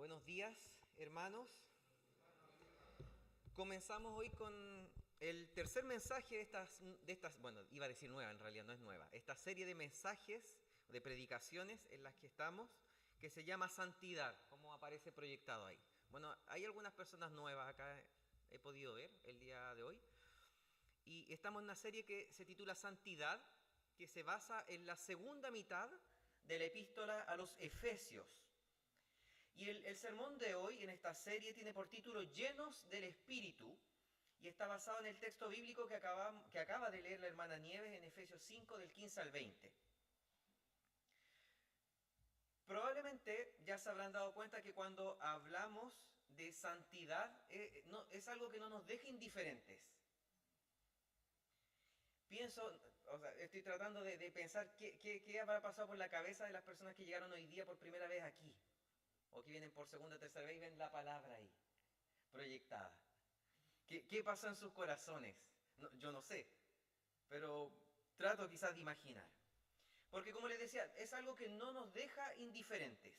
Buenos días, hermanos. Comenzamos hoy con el tercer mensaje de estas, bueno, iba a decir nueva, en realidad no es nueva, esta serie de mensajes, de predicaciones en las que estamos, que se llama Santidad, como aparece proyectado ahí. Bueno, hay algunas personas nuevas acá, he podido ver el día de hoy, y estamos en una serie que se titula Santidad, que se basa en la segunda mitad de la epístola a los Efesios. Y el sermón de hoy en esta serie tiene por título Llenos del Espíritu y está basado en el texto bíblico que acaba de leer la hermana Nieves en Efesios 5 del 15 al 20. Probablemente ya se habrán dado cuenta que cuando hablamos de santidad es algo que no nos deja indiferentes. Estoy tratando de pensar qué habrá pasado por la cabeza de las personas que llegaron hoy día por primera vez aquí, o que vienen por segunda o tercera vez y ven la palabra ahí, proyectada. ¿Qué pasa en sus corazones? No, yo no sé, pero trato quizás de imaginar. Porque como les decía, es algo que no nos deja indiferentes.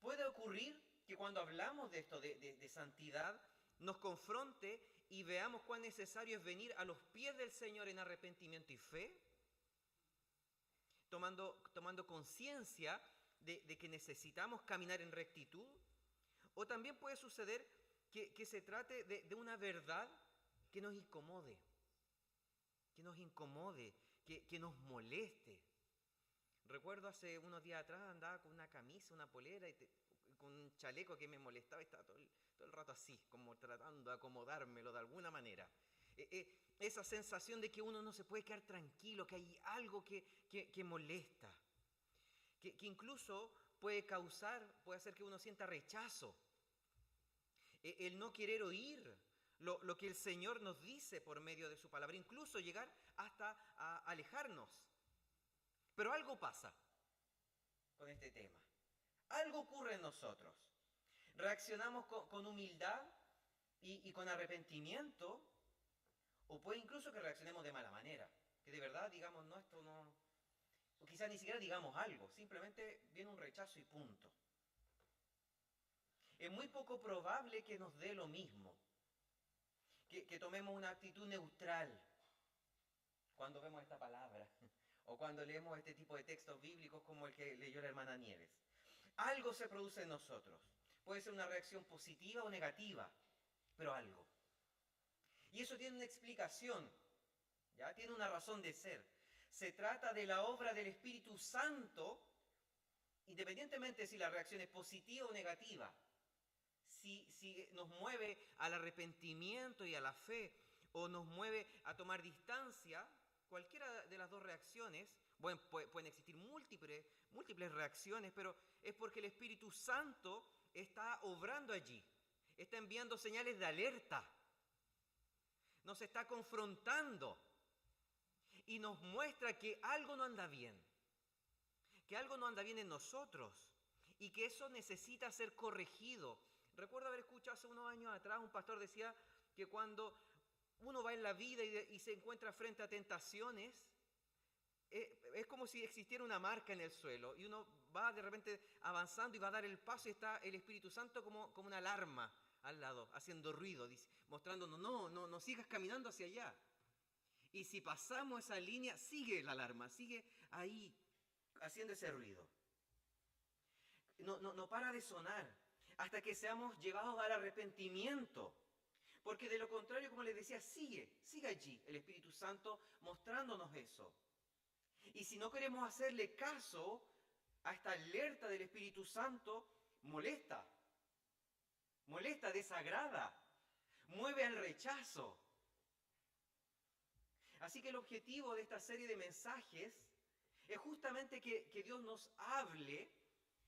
Puede ocurrir que cuando hablamos de esto, de santidad, nos confronte y veamos cuán necesario es venir a los pies del Señor en arrepentimiento y fe, tomando conciencia de que necesitamos caminar en rectitud. O también puede suceder que se trate de una verdad que nos incomode, que nos moleste. Recuerdo hace unos días atrás andaba con una camisa, una polera con un chaleco que me molestaba y estaba todo el rato así, como tratando de acomodármelo de alguna manera. Esa sensación de que uno no se puede quedar tranquilo, que hay algo que molesta, que incluso puede hacer que uno sienta rechazo. El no querer oír lo que el Señor nos dice por medio de su palabra, incluso llegar hasta a alejarnos. Pero algo pasa con este tema. Algo ocurre en nosotros. Reaccionamos con humildad y con arrepentimiento, o puede incluso que reaccionemos de mala manera. Que de verdad digamos, no, esto no... O quizás ni siquiera digamos algo, simplemente viene un rechazo y punto. Es muy poco probable que nos dé lo mismo, que tomemos una actitud neutral cuando vemos esta palabra o cuando leemos este tipo de textos bíblicos como el que leyó la hermana Nieves. Algo se produce en nosotros. Puede ser una reacción positiva o negativa, pero algo. Y eso tiene una explicación, ¿ya? Tiene una razón de ser. Se trata de la obra del Espíritu Santo, independientemente si la reacción es positiva o negativa. Si nos mueve al arrepentimiento y a la fe, o nos mueve a tomar distancia, cualquiera de las dos reacciones, bueno, pueden existir múltiples reacciones, pero es porque el Espíritu Santo está obrando allí, está enviando señales de alerta, nos está confrontando y nos muestra que algo no anda bien, en nosotros y que eso necesita ser corregido. Recuerdo haber escuchado hace unos años atrás, un pastor decía que cuando uno va en la vida y se encuentra frente a tentaciones, es como si existiera una marca en el suelo y uno va de repente avanzando y va a dar el paso y está el Espíritu Santo como una alarma al lado, haciendo ruido, mostrándonos, no sigas caminando hacia allá. Y si pasamos esa línea, sigue la alarma, sigue ahí haciendo ese ruido. No para de sonar hasta que seamos llevados al arrepentimiento. Porque de lo contrario, como les decía, sigue allí el Espíritu Santo mostrándonos eso. Y si no queremos hacerle caso a esta alerta del Espíritu Santo, molesta, desagrada, mueve al rechazo. Así que el objetivo de esta serie de mensajes es justamente que Dios nos hable,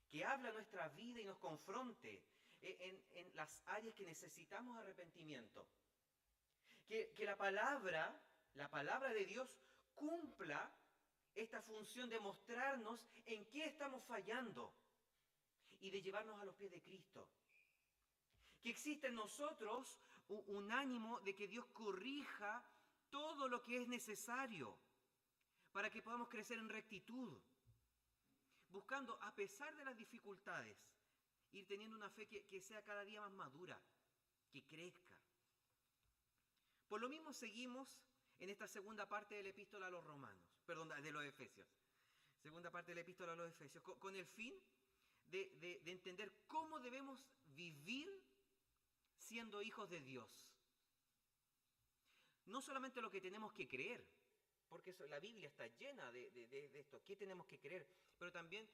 que hable a nuestra vida y nos confronte en las áreas que necesitamos arrepentimiento. Que la palabra de Dios cumpla esta función de mostrarnos en qué estamos fallando y de llevarnos a los pies de Cristo. Que existe en nosotros un ánimo de que Dios corrija todo lo que es necesario para que podamos crecer en rectitud, buscando, a pesar de las dificultades ir teniendo una fe que sea cada día más madura, que crezca. Por lo mismo seguimos en esta segunda parte de la epístola a los romanos, perdón, de los Efesios. Segunda parte de la epístola a los Efesios, con el fin de entender cómo debemos vivir siendo hijos de Dios. No solamente lo que tenemos que creer, porque la Biblia está llena de esto, qué tenemos que creer, pero también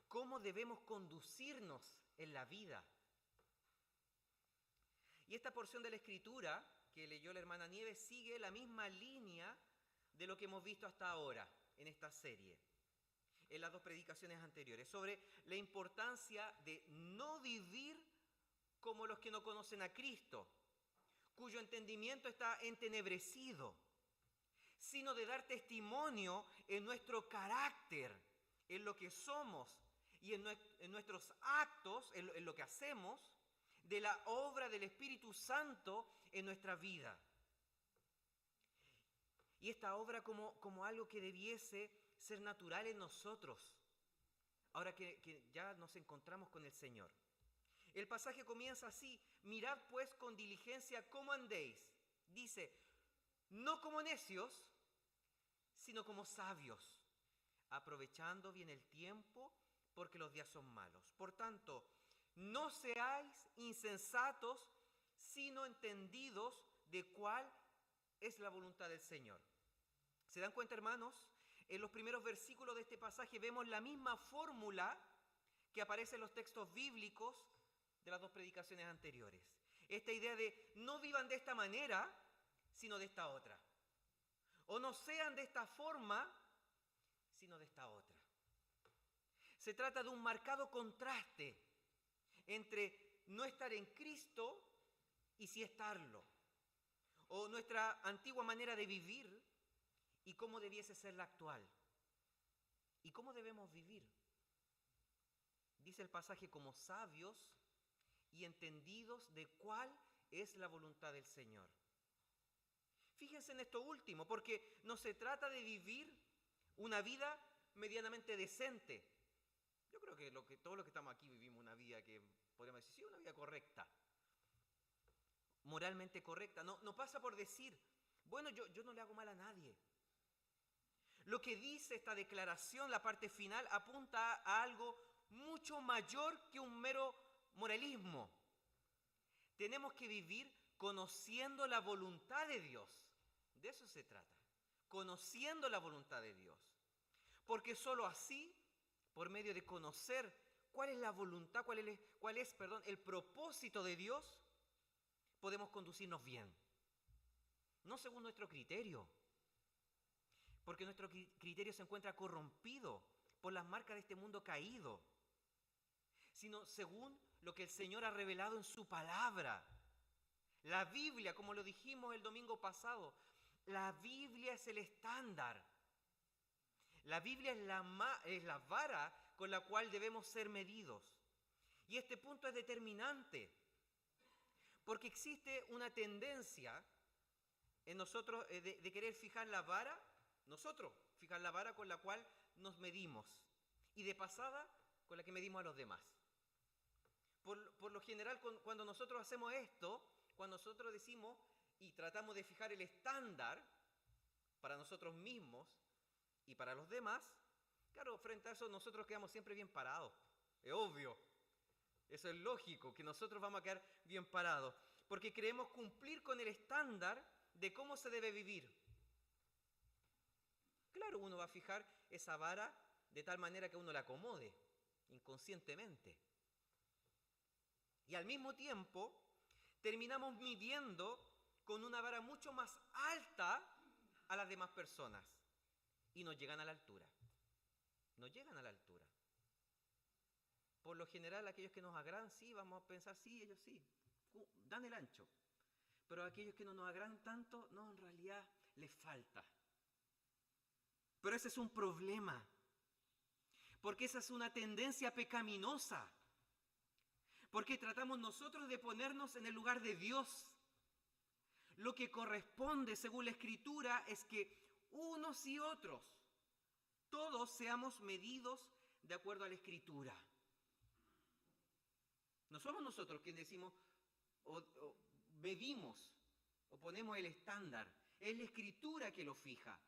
cómo debemos conducirnos en la vida. Y esta porción de la Escritura que leyó la hermana Nieves sigue la misma línea de lo que hemos visto hasta ahora en esta serie, en las dos predicaciones anteriores, sobre la importancia de no vivir como los que no conocen a Cristo, cuyo entendimiento está entenebrecido, sino de dar testimonio en nuestro carácter, en lo que somos y en nuestros actos, en lo que hacemos, de la obra del Espíritu Santo en nuestra vida. Y esta obra como algo que debiese ser natural en nosotros, ahora que ya nos encontramos con el Señor. El pasaje comienza así: mirad pues con diligencia cómo andéis. Dice, no como necios, sino como sabios, aprovechando bien el tiempo, porque los días son malos. Por tanto, no seáis insensatos, sino entendidos de cuál es la voluntad del Señor. ¿Se dan cuenta, hermanos? En los primeros versículos de este pasaje vemos la misma fórmula que aparece en los textos bíblicos de las dos predicaciones anteriores. Esta idea de no vivan de esta manera, sino de esta otra. O no sean de esta forma, sino de esta otra. Se trata de un marcado contraste entre no estar en Cristo y sí estarlo. O nuestra antigua manera de vivir y cómo debiese ser la actual. ¿Y cómo debemos vivir? Dice el pasaje, como sabios y entendidos de cuál es la voluntad del Señor. Fíjense en esto último, porque no se trata de vivir una vida medianamente decente. Yo creo que todos los que estamos aquí vivimos una vida que podríamos decir, sí, una vida correcta, moralmente correcta. No pasa por decir, bueno, yo no le hago mal a nadie. Lo que dice esta declaración, la parte final, apunta a algo mucho mayor que un mero moralismo. Tenemos que vivir conociendo la voluntad de Dios. De eso se trata, conociendo la voluntad de Dios. Porque sólo así, por medio de conocer cuál es la voluntad, cuál es el propósito de Dios, podemos conducirnos bien. No según nuestro criterio, porque nuestro criterio se encuentra corrompido por las marcas de este mundo caído, sino según lo que el Señor ha revelado en su palabra. La Biblia, como lo dijimos el domingo pasado, la Biblia es el estándar. La Biblia es la vara con la cual debemos ser medidos. Y este punto es determinante, porque existe una tendencia en nosotros de querer fijar la vara con la cual nos medimos, y de pasada con la que medimos a los demás. Por lo general, cuando nosotros hacemos esto, cuando nosotros decimos y tratamos de fijar el estándar para nosotros mismos y para los demás, claro, frente a eso nosotros quedamos siempre bien parados. Es obvio, eso es lógico, que nosotros vamos a quedar bien parados, porque queremos cumplir con el estándar de cómo se debe vivir. Claro, uno va a fijar esa vara de tal manera que uno la acomode inconscientemente. Y al mismo tiempo terminamos midiendo con una vara mucho más alta a las demás personas y no llegan a la altura. No llegan a la altura. Por lo general, aquellos que nos agradan, sí, vamos a pensar, sí, ellos sí, dan el ancho. Pero aquellos que no nos agradan tanto, no, en realidad les falta. Pero ese es un problema, porque esa es una tendencia pecaminosa. Porque tratamos nosotros de ponernos en el lugar de Dios. Lo que corresponde, según la Escritura, es que unos y otros, todos seamos medidos de acuerdo a la Escritura. No somos nosotros quienes decimos o medimos o ponemos el estándar. Es la Escritura que lo fija.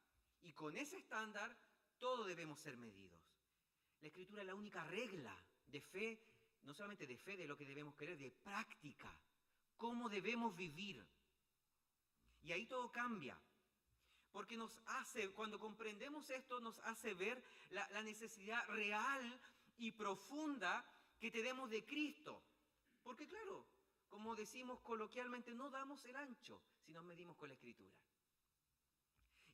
Y con ese estándar todos debemos ser medidos. La Escritura es la única regla de fe, no solamente de fe, de lo que debemos creer, de práctica. Cómo debemos vivir. Y ahí todo cambia. Porque nos hace, cuando comprendemos esto, nos hace ver la necesidad real y profunda que tenemos de Cristo. Porque claro, como decimos coloquialmente, no damos el ancho si nos medimos con la Escritura.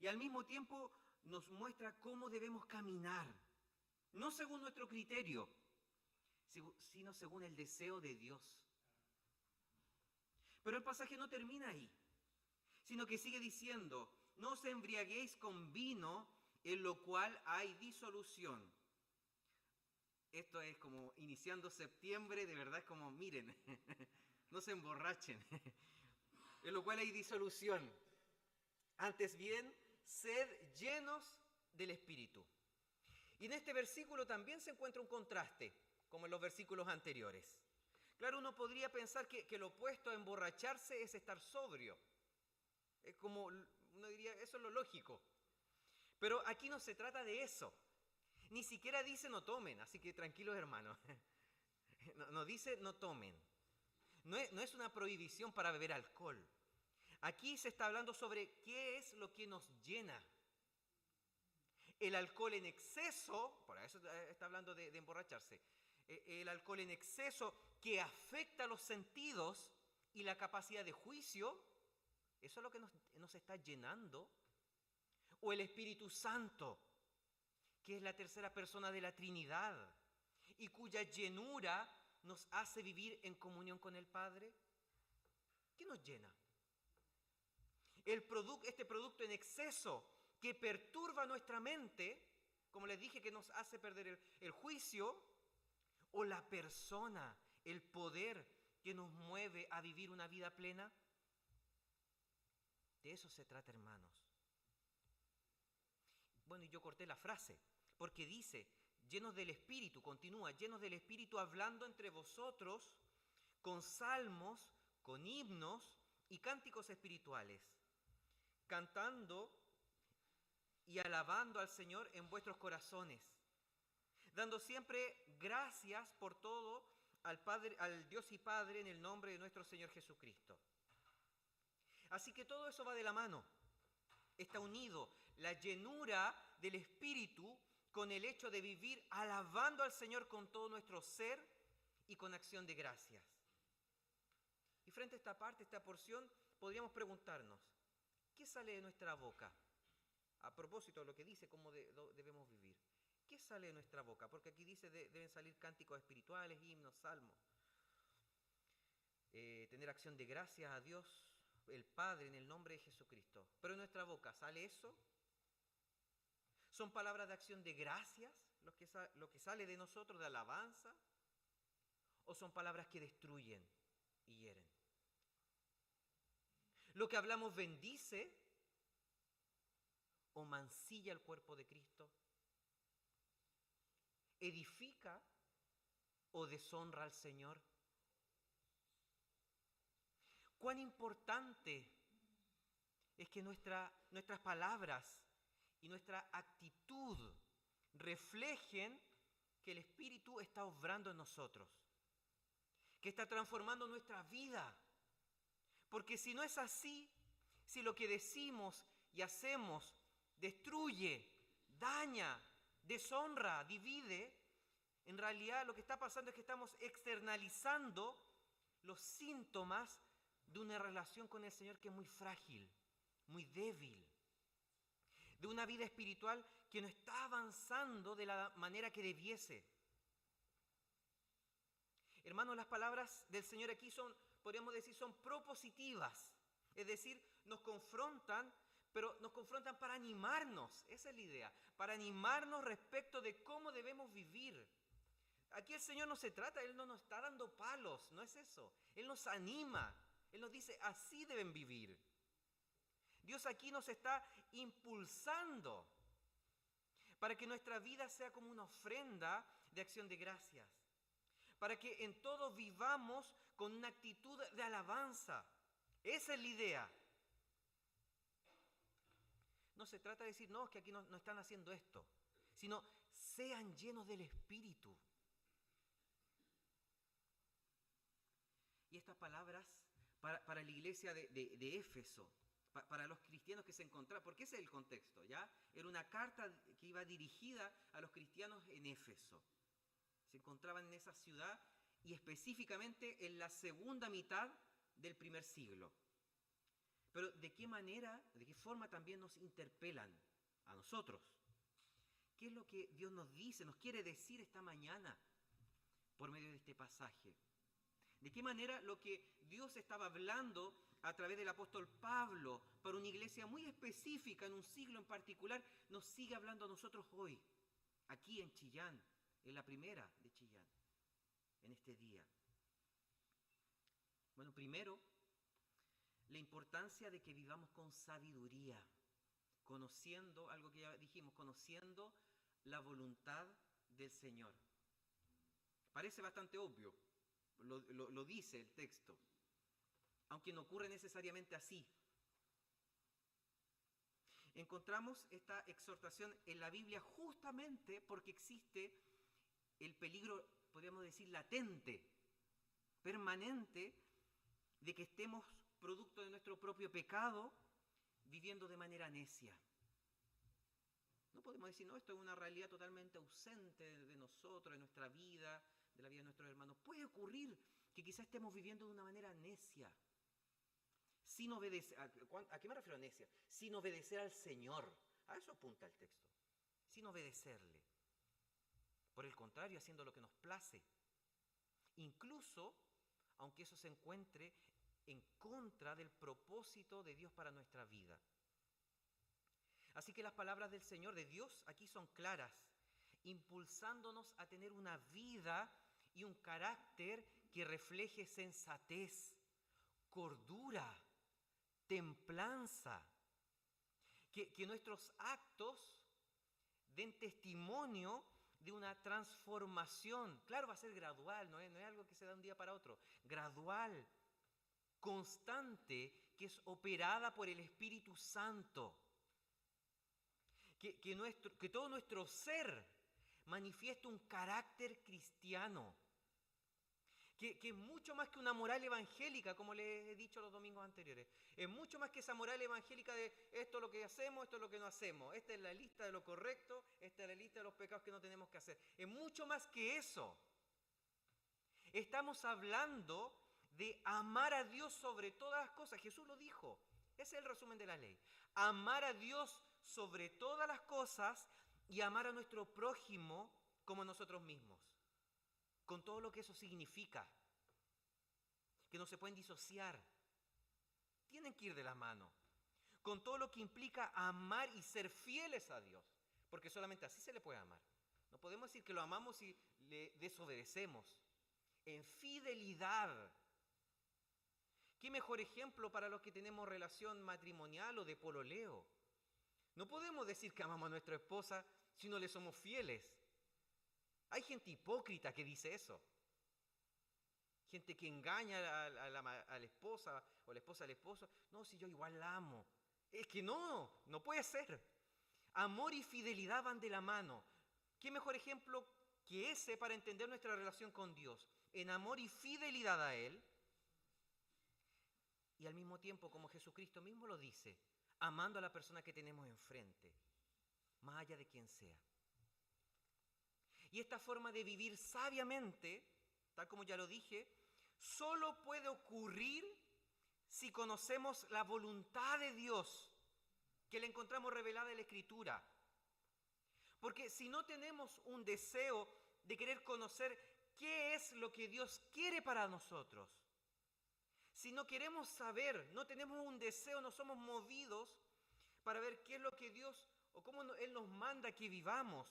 Y al mismo tiempo nos muestra cómo debemos caminar, no según nuestro criterio, sino según el deseo de Dios. Pero el pasaje no termina ahí, sino que sigue diciendo, no os embriaguéis con vino, en lo cual hay disolución. Esto es como iniciando septiembre, de verdad es como, miren, no se emborrachen, en lo cual hay disolución. Antes bien, sed llenos del Espíritu. Y en este versículo también se encuentra un contraste, como en los versículos anteriores. Claro, uno podría pensar que lo opuesto a emborracharse es estar sobrio. Es como, uno diría, eso es lo lógico. Pero aquí no se trata de eso. Ni siquiera dice no tomen, así que tranquilos hermanos. No dice no tomen. No es una prohibición para beber alcohol. Aquí se está hablando sobre qué es lo que nos llena. El alcohol en exceso, por eso está hablando de emborracharse, el alcohol en exceso que afecta los sentidos y la capacidad de juicio, eso es lo que nos está llenando. O el Espíritu Santo, que es la tercera persona de la Trinidad y cuya llenura nos hace vivir en comunión con el Padre. ¿Qué nos llena? Este producto en exceso que perturba nuestra mente, como les dije, que nos hace perder el juicio, o la persona, el poder que nos mueve a vivir una vida plena. De eso se trata, hermanos. Bueno, y yo corté la frase, porque dice, llenos del Espíritu, continúa, llenos del Espíritu, hablando entre vosotros con salmos, con himnos y cánticos espirituales, cantando y alabando al Señor en vuestros corazones, dando siempre gracias por todo al Padre, al Dios y Padre, en el nombre de nuestro Señor Jesucristo. Así que todo eso va de la mano. Está unido la llenura del Espíritu con el hecho de vivir alabando al Señor con todo nuestro ser y con acción de gracias. Y frente a esta parte, esta porción, podríamos preguntarnos, ¿qué sale de nuestra boca? A propósito de lo que dice, cómo debemos vivir. ¿Qué sale de nuestra boca? Porque aquí dice deben salir cánticos espirituales, himnos, salmos. Tener acción de gracias a Dios, el Padre, en el nombre de Jesucristo. Pero en nuestra boca, ¿sale eso? ¿Son palabras de acción de gracias lo que sale de nosotros, de alabanza? ¿O son palabras que destruyen y hieren? ¿Lo que hablamos bendice o mancilla el cuerpo de Cristo? ¿Edifica o deshonra al Señor? ¿Cuán importante es que nuestras palabras y nuestra actitud reflejen que el Espíritu está obrando en nosotros, que está transformando nuestra vida? Porque si no es así, si lo que decimos y hacemos destruye, daña, deshonra, divide, en realidad lo que está pasando es que estamos externalizando los síntomas de una relación con el Señor que es muy frágil, muy débil, de una vida espiritual que no está avanzando de la manera que debiese. Hermanos, las palabras del Señor aquí podríamos decir, son propositivas, es decir, nos confrontan, pero nos confrontan para animarnos, esa es la idea, para animarnos respecto de cómo debemos vivir. Aquí el Señor no se trata, Él no nos está dando palos, no es eso, Él nos anima, Él nos dice, así deben vivir. Dios aquí nos está impulsando para que nuestra vida sea como una ofrenda de acción de gracias, para que en todo vivamos con una actitud de alabanza. Esa es la idea. No se trata de decir, no, es que aquí no están haciendo esto, sino sean llenos del Espíritu. Y estas palabras para la iglesia de Éfeso, para los cristianos que se encontraban, porque ese es el contexto, ¿ya? Era una carta que iba dirigida a los cristianos en Éfeso. Se encontraban en esa ciudad y específicamente en la segunda mitad del primer siglo. Pero ¿de qué manera, de qué forma también nos interpelan a nosotros? ¿Qué es lo que Dios nos dice, nos quiere decir esta mañana por medio de este pasaje? ¿De qué manera lo que Dios estaba hablando a través del apóstol Pablo para una iglesia muy específica en un siglo en particular nos sigue hablando a nosotros hoy, aquí en Chillán, en la primera de Chillán, en este día? Bueno, primero, la importancia de que vivamos con sabiduría, conociendo, algo que ya dijimos, conociendo la voluntad del Señor. Parece bastante obvio, lo dice el texto, aunque no ocurre necesariamente así. Encontramos esta exhortación en la Biblia justamente porque existe el peligro, podríamos decir, latente, permanente, de que estemos producto de nuestro propio pecado, viviendo de manera necia. No podemos decir, no, esto es una realidad totalmente ausente de nosotros, de nuestra vida, de la vida de nuestros hermanos. Puede ocurrir que quizás estemos viviendo de una manera necia, sin obedecer. ¿A qué me refiero a necia? Sin obedecer al Señor. A eso apunta el texto. Sin obedecerle. Por el contrario, haciendo lo que nos place. Incluso, aunque eso se encuentre en contra del propósito de Dios para nuestra vida. Así que las palabras del Señor, de Dios, aquí son claras, impulsándonos a tener una vida y un carácter que refleje sensatez, cordura, templanza. Que nuestros actos den testimonio de una transformación. Claro, va a ser gradual, no es algo que se da un día para otro. Gradual, constante, que es operada por el Espíritu Santo. Que todo nuestro ser manifieste un carácter cristiano. Que es mucho más que una moral evangélica, como les he dicho los domingos anteriores. Es mucho más que esa moral evangélica de esto es lo que hacemos, esto es lo que no hacemos. Esta es la lista de lo correcto, esta es la lista de los pecados que no tenemos que hacer. Es mucho más que eso. Estamos hablando de amar a Dios sobre todas las cosas. Jesús lo dijo. Ese es el resumen de la ley. Amar a Dios sobre todas las cosas y amar a nuestro prójimo como nosotros mismos. Con todo lo que eso significa. Que no se pueden disociar. Tienen que ir de la mano. Con todo lo que implica amar y ser fieles a Dios. Porque solamente así se le puede amar. No podemos decir que lo amamos y le desobedecemos. En fidelidad. ¿Qué mejor ejemplo para los que tenemos relación matrimonial o de pololeo? No podemos decir que amamos a nuestra esposa si no le somos fieles. Hay gente hipócrita que dice eso. Gente que engaña a la esposa o la esposa al esposo. No, si yo igual la amo. Es que no puede ser. Amor y fidelidad van de la mano. ¿Qué mejor ejemplo que ese para entender nuestra relación con Dios? En amor y fidelidad a Él. Y al mismo tiempo, como Jesucristo mismo lo dice, amando a la persona que tenemos enfrente, más allá de quien sea. Y esta forma de vivir sabiamente, tal como ya lo dije, solo puede ocurrir si conocemos la voluntad de Dios, que la encontramos revelada en la Escritura. Porque si no tenemos un deseo de querer conocer qué es lo que Dios quiere para nosotros, si no queremos saber, no tenemos un deseo, no somos movidos para ver qué es lo que Dios, o cómo Él nos manda que vivamos,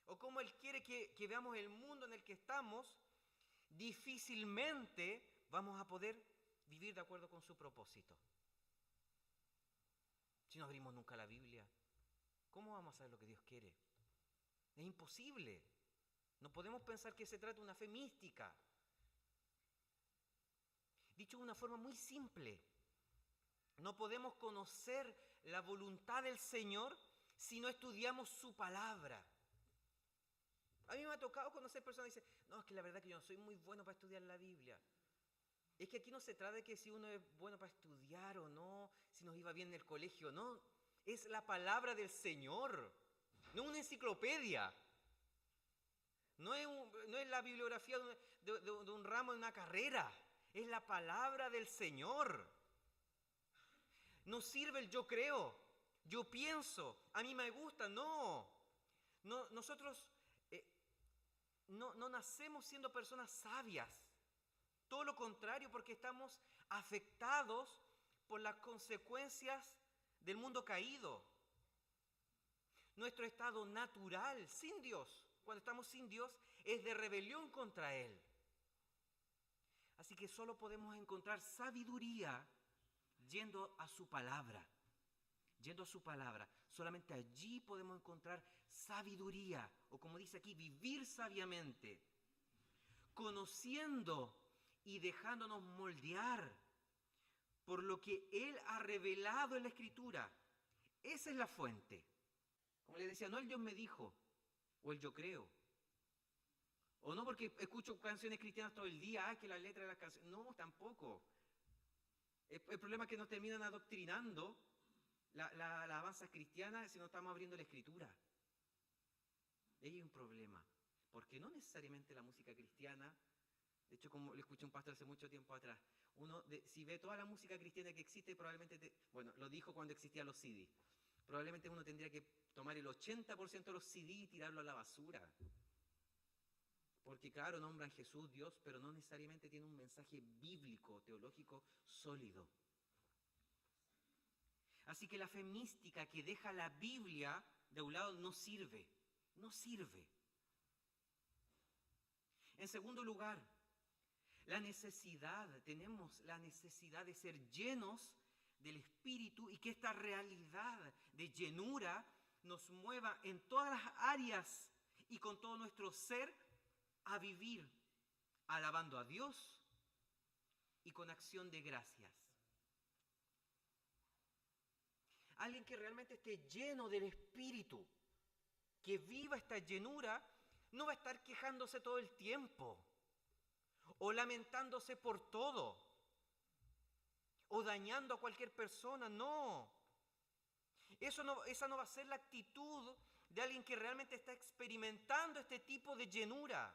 o cómo Él quiere que veamos el mundo en el que estamos, difícilmente vamos a poder vivir de acuerdo con su propósito. Si no abrimos nunca la Biblia, ¿cómo vamos a saber lo que Dios quiere? Es imposible. No podemos pensar que se trata de una fe mística. Dicho de una forma muy simple, no podemos conocer la voluntad del Señor si no estudiamos su palabra. A mí me ha tocado conocer personas que dicen, no, es que la verdad que yo no soy muy bueno para estudiar la Biblia. Es que aquí no se trata de que si uno es bueno para estudiar o no, si nos iba bien en el colegio o no. Es la palabra del Señor, no es una enciclopedia. No es la bibliografía de un ramo de una carrera. Es la palabra del Señor. No sirve el yo creo, yo pienso, a mí me gusta. No. Nosotros no nacemos siendo personas sabias. Todo lo contrario, porque estamos afectados por las consecuencias del mundo caído. Nuestro estado natural, sin Dios, cuando estamos sin Dios, es de rebelión contra Él. Así que solo podemos encontrar sabiduría yendo a su palabra. Yendo a su palabra. Solamente allí podemos encontrar sabiduría, o como dice aquí, vivir sabiamente, conociendo y dejándonos moldear por lo que Él ha revelado en la Escritura. Esa es la fuente. Como les decía, no el Dios me dijo, o el yo creo. O no porque escucho canciones cristianas todo el día, que la letra de las canciones. No, tampoco. El problema es que nos terminan adoctrinando la alabanza cristiana si no estamos abriendo la Escritura. Ahí hay un problema. Porque no necesariamente la música cristiana, de hecho, como le escuché a un pastor hace mucho tiempo atrás, si ve toda la música cristiana que existe, probablemente, lo dijo cuando existían los CD, probablemente uno tendría que tomar el 80% de los CD y tirarlo a la basura. Porque claro, nombran Jesús, Dios, pero no necesariamente tiene un mensaje bíblico, teológico, sólido. Así que la fe mística que deja la Biblia de un lado no sirve. No sirve. En segundo lugar, tenemos la necesidad de ser llenos del Espíritu y que esta realidad de llenura nos mueva en todas las áreas y con todo nuestro ser a vivir alabando a Dios y con acción de gracias. Alguien que realmente esté lleno del Espíritu, que viva esta llenura, no va a estar quejándose todo el tiempo, o lamentándose por todo, o dañando a cualquier persona. No. Esa no va a ser la actitud de alguien que realmente está experimentando este tipo de llenura.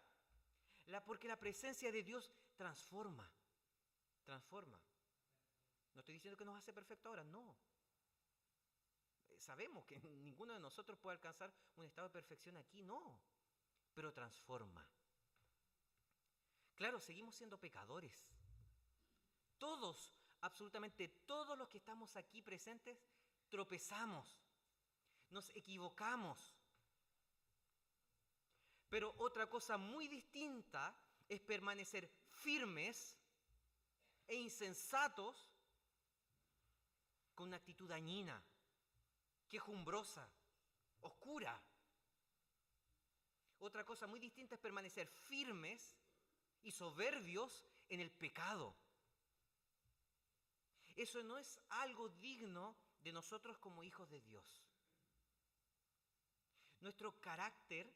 Porque la presencia de Dios transforma. Transforma. No estoy diciendo que nos hace perfectos ahora, no. Sabemos que ninguno de nosotros puede alcanzar un estado de perfección aquí, no. Pero transforma. Claro, seguimos siendo pecadores. Todos, absolutamente todos los que estamos aquí presentes, tropezamos. Nos equivocamos. Pero otra cosa muy distinta es permanecer firmes e insensatos con una actitud dañina, quejumbrosa, oscura. Otra cosa muy distinta es permanecer firmes y soberbios en el pecado. Eso no es algo digno de nosotros como hijos de Dios. Nuestro carácter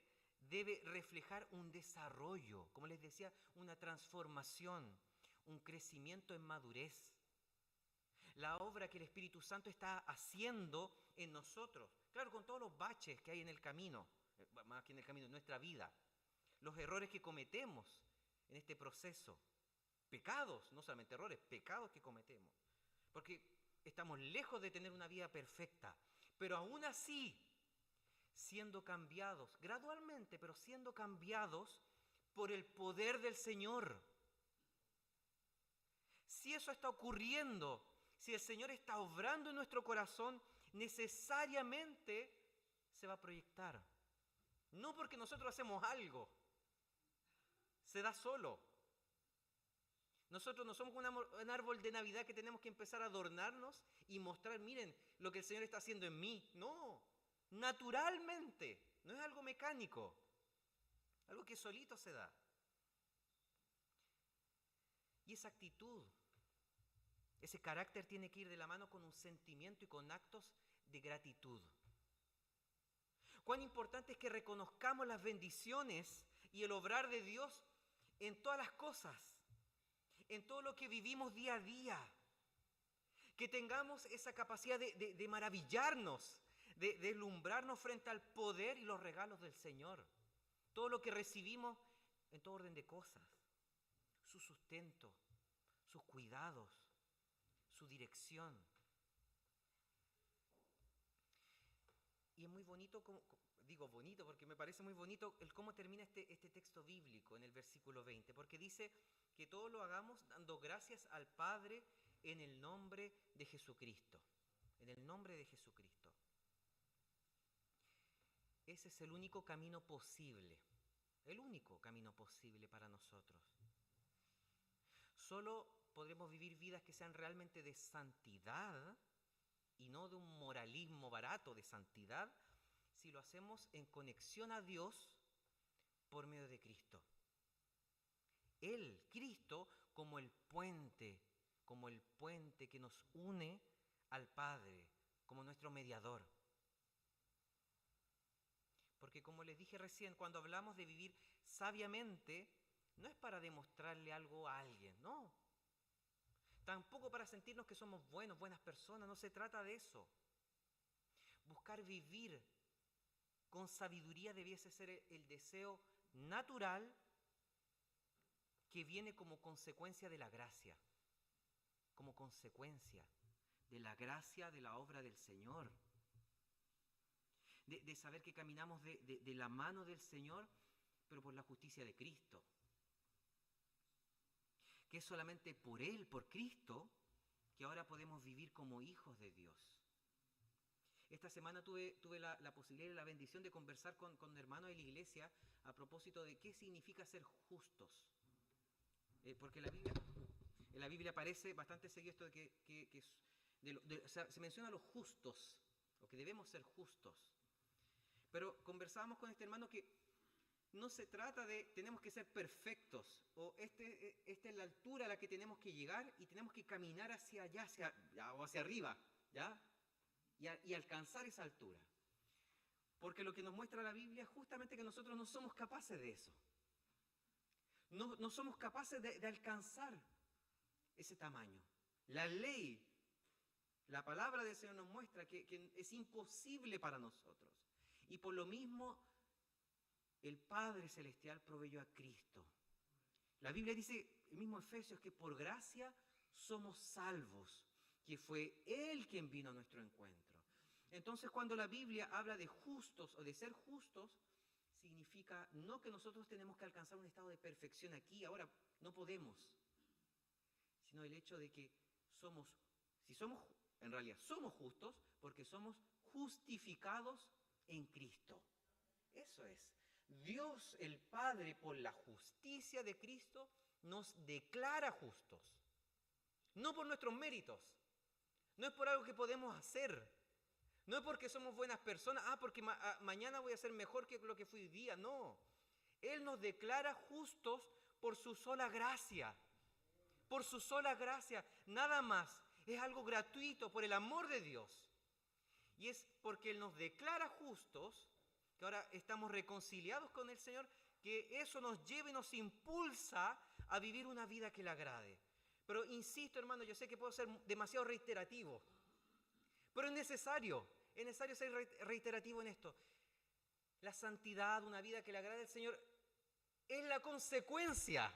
debe reflejar un desarrollo, como les decía, una transformación, un crecimiento en madurez. La obra que el Espíritu Santo está haciendo en nosotros, claro, con todos los baches que hay en el camino, más que en el camino, en nuestra vida, los errores que cometemos en este proceso, pecados, no solamente errores, pecados que cometemos, porque estamos lejos de tener una vida perfecta, pero aún así, siendo cambiados, gradualmente, pero siendo cambiados por el poder del Señor. Si eso está ocurriendo, si el Señor está obrando en nuestro corazón, necesariamente se va a proyectar. No porque nosotros hacemos algo, se da solo. Nosotros no somos un árbol de Navidad que tenemos que empezar a adornarnos y mostrar, miren, lo que el Señor está haciendo en mí. No, naturalmente, no es algo mecánico. algo que solito se da. Y esa actitud, ese carácter tiene que ir de la mano con un sentimiento y con actos de gratitud. Cuán importante es que reconozcamos las bendiciones y el obrar de Dios en todas las cosas, en todo lo que vivimos día a día. Que tengamos esa capacidad de maravillarnos, de deslumbrarnos frente al poder y los regalos del Señor. Todo lo que recibimos en todo orden de cosas. Su sustento, sus cuidados, su dirección. Y es muy bonito, digo bonito porque me parece muy bonito el cómo termina este texto bíblico en el versículo 20, porque dice que todo lo hagamos dando gracias al Padre en el nombre de Jesucristo. En el nombre de Jesucristo. Ese es el único camino posible. El único camino posible para nosotros. Solo podremos vivir vidas que sean realmente de santidad y no de un moralismo barato, de santidad, si lo hacemos en conexión a Dios por medio de Cristo. Él, Cristo, como el puente que nos une al Padre, como nuestro mediador. Porque como les dije recién, cuando hablamos de vivir sabiamente, no es para demostrarle algo a alguien, no. Tampoco para sentirnos que somos buenas personas, no se trata de eso. Buscar vivir con sabiduría debiese ser el deseo natural que viene como consecuencia de la gracia. Como consecuencia de la gracia de la obra del Señor. De saber que caminamos de la mano del Señor, pero por la justicia de Cristo. Que es solamente por Él, por Cristo, que ahora podemos vivir como hijos de Dios. Esta semana tuve la posibilidad y la bendición de conversar con hermanos de la iglesia a propósito de qué significa ser justos. Porque en la Biblia aparece bastante seguido esto de se menciona a los justos, o que debemos ser justos. Pero conversábamos con este hermano que no se trata de tenemos que ser perfectos, o esta es la altura a la que tenemos que llegar y tenemos que caminar hacia allá, o hacia arriba, ¿ya? Y alcanzar esa altura. Porque lo que nos muestra la Biblia es justamente que nosotros no somos capaces de eso. No somos capaces de alcanzar ese tamaño. La ley, la palabra del Señor nos muestra que es imposible para nosotros. Y por lo mismo, el Padre Celestial proveyó a Cristo. La Biblia dice, el mismo Efesios, que por gracia somos salvos, que fue Él quien vino a nuestro encuentro. Entonces, cuando la Biblia habla de justos o de ser justos, significa no que nosotros tenemos que alcanzar un estado de perfección aquí, ahora no podemos, sino el hecho de que en realidad somos justos porque somos justificados en Cristo. Eso es. Dios el Padre, por la justicia de Cristo, nos declara justos. No por nuestros méritos. No es por algo que podemos hacer. No es porque somos buenas personas. Porque mañana voy a ser mejor que lo que fui hoy día. No. Él nos declara justos por su sola gracia. Por su sola gracia. Nada más. Es algo gratuito por el amor de Dios. Y es porque Él nos declara justos, que ahora estamos reconciliados con el Señor, que eso nos lleva y nos impulsa a vivir una vida que le agrade. Pero insisto, hermano, yo sé que puedo ser demasiado reiterativo, pero es necesario ser reiterativo en esto. La santidad, una vida que le agrade al Señor, es la consecuencia.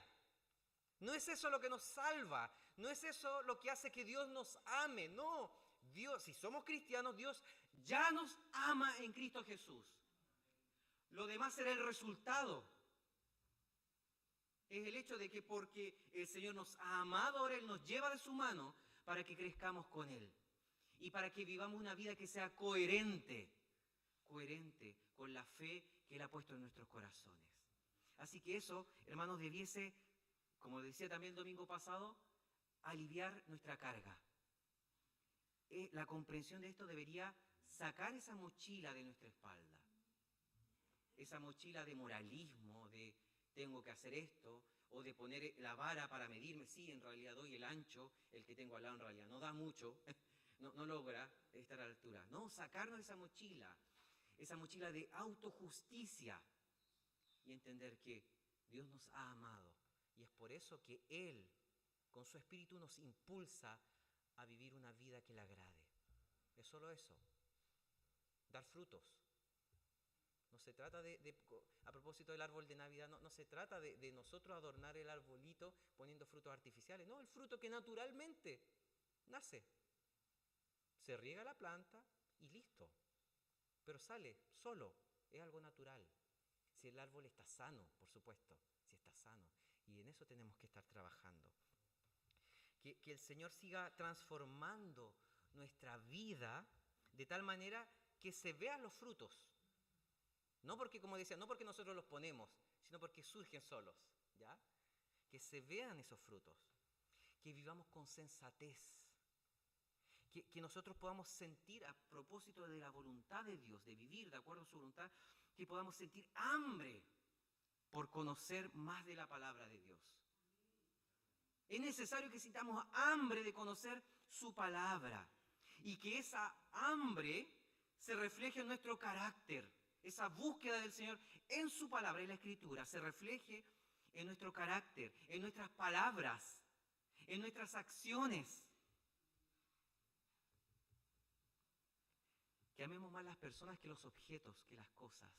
No es eso lo que nos salva, no es eso lo que hace que Dios nos ame, no. Dios, si somos cristianos, Dios ya nos ama en Cristo Jesús. Lo demás será el resultado. Es el hecho de que porque el Señor nos ha amado, ahora Él nos lleva de su mano para que crezcamos con Él. Y para que vivamos una vida que sea coherente con la fe que Él ha puesto en nuestros corazones. Así que eso, hermanos, debiese, como decía también el domingo pasado, aliviar nuestra carga. La comprensión de esto debería sacar esa mochila de nuestra espalda. esa mochila de moralismo, de tengo que hacer esto, o de poner la vara para medirme, sí, en realidad doy el ancho, el que tengo al lado en realidad no da mucho, no logra estar a la altura. No, sacarnos esa mochila de autojusticia y entender que Dios nos ha amado. Y es por eso que Él, con su Espíritu, nos impulsa a vivir una vida que le agrade. Es solo eso, dar frutos. No se trata a propósito del árbol de Navidad, no se trata de nosotros adornar el arbolito poniendo frutos artificiales. No, el fruto que naturalmente nace. Se riega la planta y listo. Pero sale solo, es algo natural. Si el árbol está sano, por supuesto, si está sano. Y en eso tenemos que estar trabajando. Que el Señor siga transformando nuestra vida de tal manera que se vean los frutos. No porque, como decía, no porque nosotros los ponemos, sino porque surgen solos, ¿ya? Que se vean esos frutos, que vivamos con sensatez, que nosotros podamos sentir a propósito de la voluntad de Dios, de vivir de acuerdo a su voluntad, que podamos sentir hambre por conocer más de la palabra de Dios. Es necesario que sintamos hambre de conocer su palabra y que esa hambre se refleje en nuestro carácter. Esa búsqueda del Señor en su palabra, en la Escritura, se refleje en nuestro carácter, en nuestras palabras, en nuestras acciones. Que amemos más las personas que los objetos, que las cosas.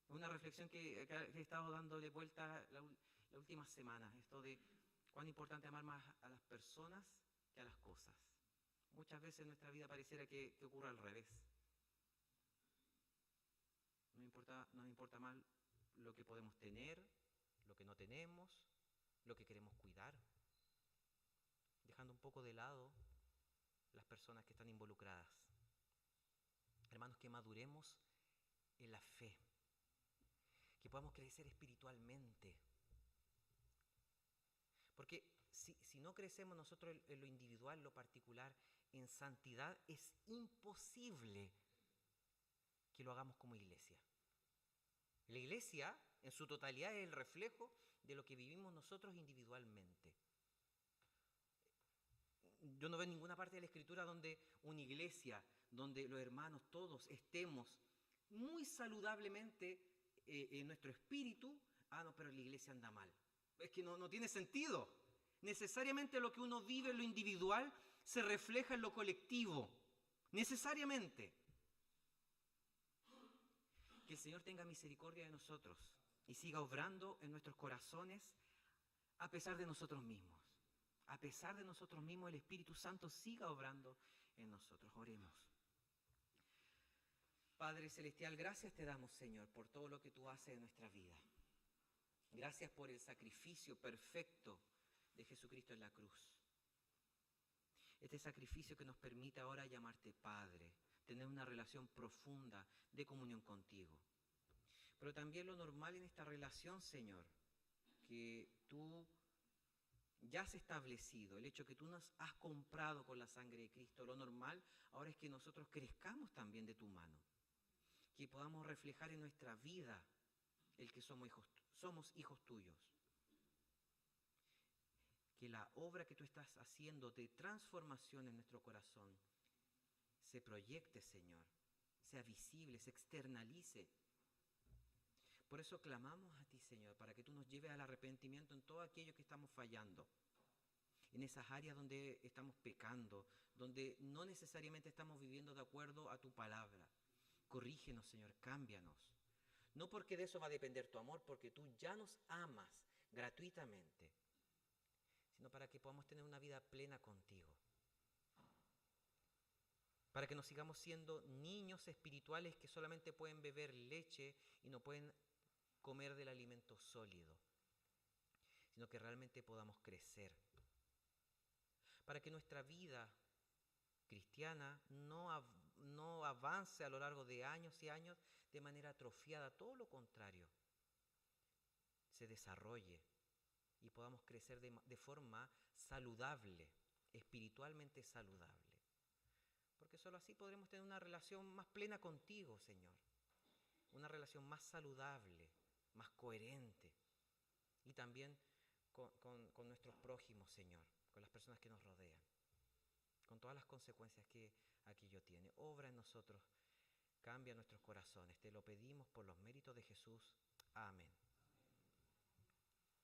Una reflexión que he estado dándole vuelta la última semana, esto de cuán importante amar más a las personas que a las cosas. Muchas veces en nuestra vida pareciera que ocurre al revés. Nos importa más lo que podemos tener, lo que no tenemos, lo que queremos cuidar, dejando un poco de lado las personas que están involucradas. Hermanos, que maduremos en la fe, que podamos crecer espiritualmente. Porque si no crecemos nosotros en lo individual, en lo particular, en santidad, es imposible que lo hagamos como iglesia. La iglesia, en su totalidad, es el reflejo de lo que vivimos nosotros individualmente. Yo no veo en ninguna parte de la Escritura donde una iglesia, donde los hermanos todos estemos muy saludablemente en nuestro espíritu. No, pero la iglesia anda mal. Es que no tiene sentido. Necesariamente lo que uno vive en lo individual se refleja en lo colectivo. Necesariamente. Que el Señor tenga misericordia de nosotros y siga obrando en nuestros corazones a pesar de nosotros mismos. A pesar de nosotros mismos, el Espíritu Santo siga obrando en nosotros. Oremos. Padre Celestial, gracias te damos, Señor, por todo lo que tú haces en nuestra vida. Gracias por el sacrificio perfecto de Jesucristo en la cruz. Este sacrificio que nos permite ahora llamarte Padre, tener una relación profunda de comunión contigo. Pero también lo normal en esta relación, Señor, que tú ya has establecido, el hecho que tú nos has comprado con la sangre de Cristo, lo normal ahora es que nosotros crezcamos también de tu mano, que podamos reflejar en nuestra vida el que somos hijos tuyos. Que la obra que tú estás haciendo de transformación en nuestro corazón se proyecte, Señor, sea visible, se externalice. Por eso clamamos a ti, Señor, para que tú nos lleves al arrepentimiento en todo aquello que estamos fallando, en esas áreas donde estamos pecando, donde no necesariamente estamos viviendo de acuerdo a tu palabra. Corrígenos, Señor, cámbianos. No porque de eso va a depender tu amor, porque tú ya nos amas gratuitamente, sino para que podamos tener una vida plena contigo. Para que nos sigamos siendo niños espirituales que solamente pueden beber leche y no pueden comer del alimento sólido, sino que realmente podamos crecer. Para que nuestra vida cristiana no avance a lo largo de años y años de manera atrofiada, todo lo contrario, se desarrolle y podamos crecer de forma saludable, espiritualmente saludable. Porque solo así podremos tener una relación más plena contigo, Señor. una relación más saludable, más coherente, y también con nuestros prójimos, Señor, con las personas que nos rodean, con todas las consecuencias que aquello tiene. Obra en nosotros, cambia nuestros corazones, te lo pedimos por los méritos de Jesús. Amén.